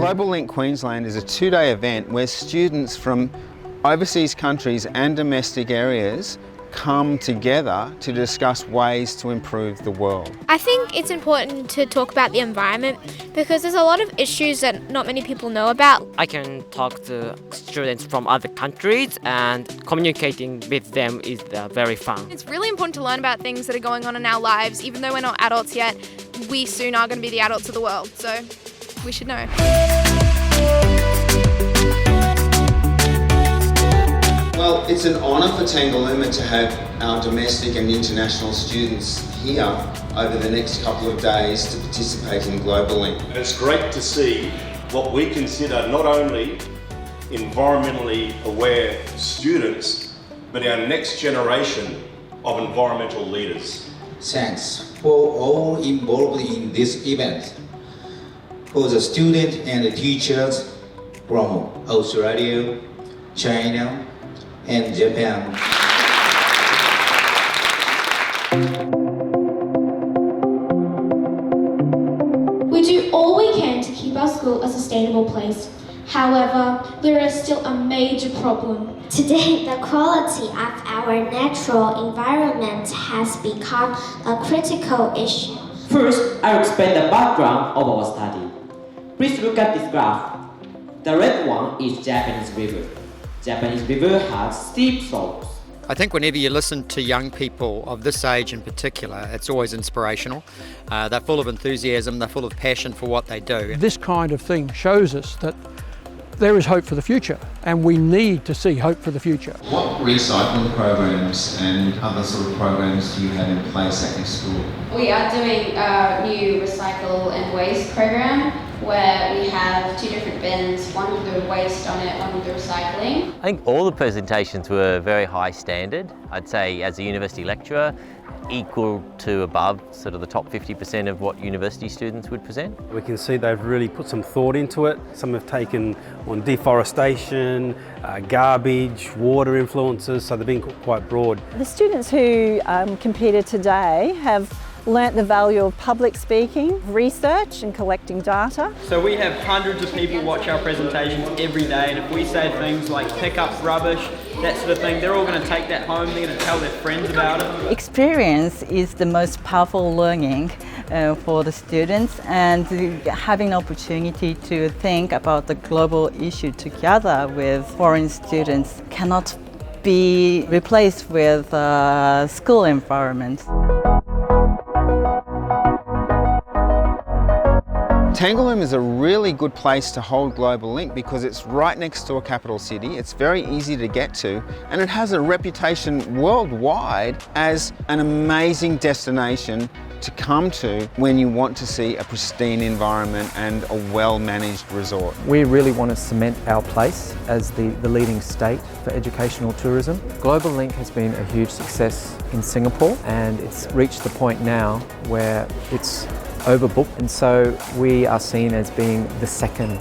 Global Link Queensland is a two-day event where students from overseas countries and domestic areas come together to discuss ways to improve the world. I think it's important to talk about the environment because there's a lot of issues that not many people know about. I can talk to students from other countries and communicating with them is very fun. It's really important to learn about things that are going on in our lives. Even though we're not adults yet, we soon are going to be the adults of the world, so we should know. Well, it's an honour for Tangalooma to have our domestic and international students here over the next couple of days to participate in Global Link. It's great to see what we consider not only environmentally aware students, but our next generation of environmental leaders. Thanks for all involved in this event. For the students and the teachers from Australia, China, and Japan. We do all we can to keep our school a sustainable place. However, there is still a major problem. Today, the quality of our natural environment has become a critical issue. First, I will explain the background of our study. Please look at this graph. The red one is Japanese river. Japanese river has steep slopes. I think whenever you listen to young people of this age in particular, it's always inspirational. They're full of enthusiasm, they're full of passion for what they do. This kind of thing shows us that there is hope for the future, and we need to see hope for the future. What recycling programs and other sort of programs do you have in place at your school? We are doing a new recycle and waste program where we have two different bins, one with the waste on it, one with the recycling. I think all the presentations were very high standard. I'd say as a university lecturer, equal to above sort of the top 50% of what university students would present. We can see they've really put some thought into it. Some have taken on deforestation, garbage, water influences, so they've been quite broad. The students who competed today have learnt the value of public speaking, research and collecting data. So we have hundreds of people watch our presentations every day, and if we say things like pick up rubbish, that sort of thing, they're all going to take that home, they're going to tell their friends about it. Experience is the most powerful learning for the students, and having an opportunity to think about the global issue together with foreign students cannot be replaced with school environment. Tangalooma is a really good place to hold Global Link because it's right next to a capital city, it's very easy to get to, and it has a reputation worldwide as an amazing destination to come to when you want to see a pristine environment and a well-managed resort. We really want to cement our place as the leading state for educational tourism. Global Link has been a huge success in Singapore, and it's reached the point now where it's overbooked, and so we are seen as being the second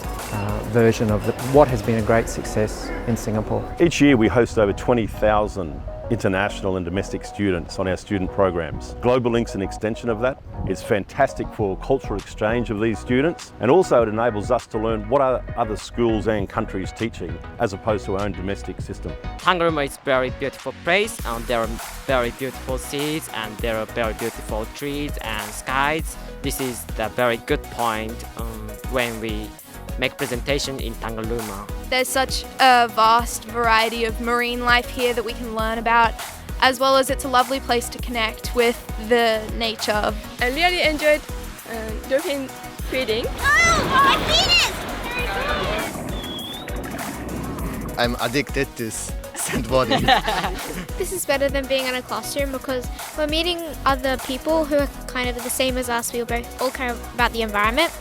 version of what has been a great success in Singapore. Each year we host over 20,000 international and domestic students on our student programs. Global Link's an extension of that. It's fantastic for cultural exchange of these students, and also it enables us to learn what are other schools and countries teaching as opposed to our own domestic system. Tangalooma is a very beautiful place, and there are very beautiful seas, and there are very beautiful trees and skies. This is the very good point when we make presentation in Tangalooma. There's such a vast variety of marine life here that we can learn about, as well as it's a lovely place to connect with the nature. I really enjoyed dolphin feeding. Oh, my penis! I'm addicted to sandboarding. This is better than being in a classroom because we're meeting other people who are kind of the same as us. We both all care about the environment,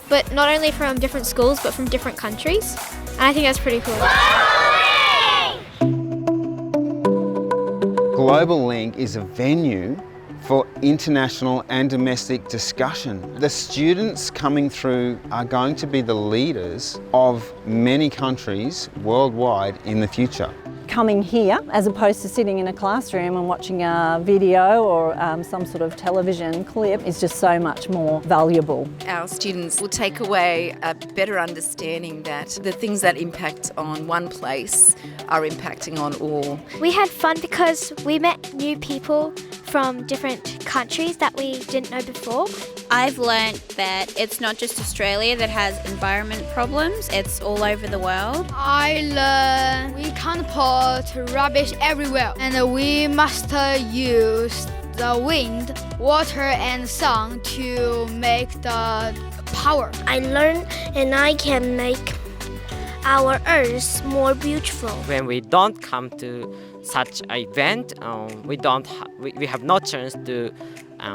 but not only from different schools but from different countries, and I think that's pretty cool. Global Link is a venue for international and domestic discussion. The students coming through are going to be the leaders of many countries worldwide in the future. coming here as opposed to sitting in a classroom and watching a video or some sort of television clip is just so much more valuable. Our students will take away a better understanding that the things that impact on one place are impacting on all. We had fun because we met new people from different countries that we didn't know before. I've learned that it's not just Australia that has environment problems, it's all over the world. I learned we can't put rubbish everywhere and we must use the wind, water and sun to make the power. I learned and I can make our earth more beautiful. When we don't come to such an event, we have no chance to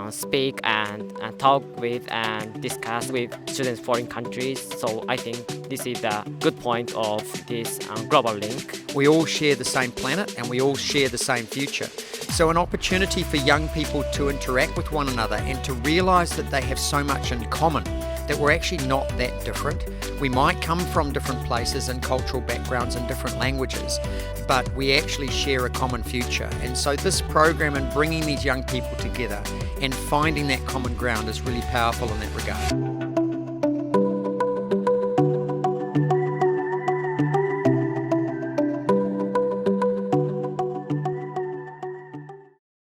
speak and talk with and discuss with students from foreign countries. So I think this is the good point of this Global Link. We all share the same planet and we all share the same future. So an opportunity for young people to interact with one another and to realise that they have so much in common, that we're actually not that different. We might come from different places and cultural backgrounds and different languages, but we actually share a common future. And so this program and bringing these young people together and finding that common ground is really powerful in that regard.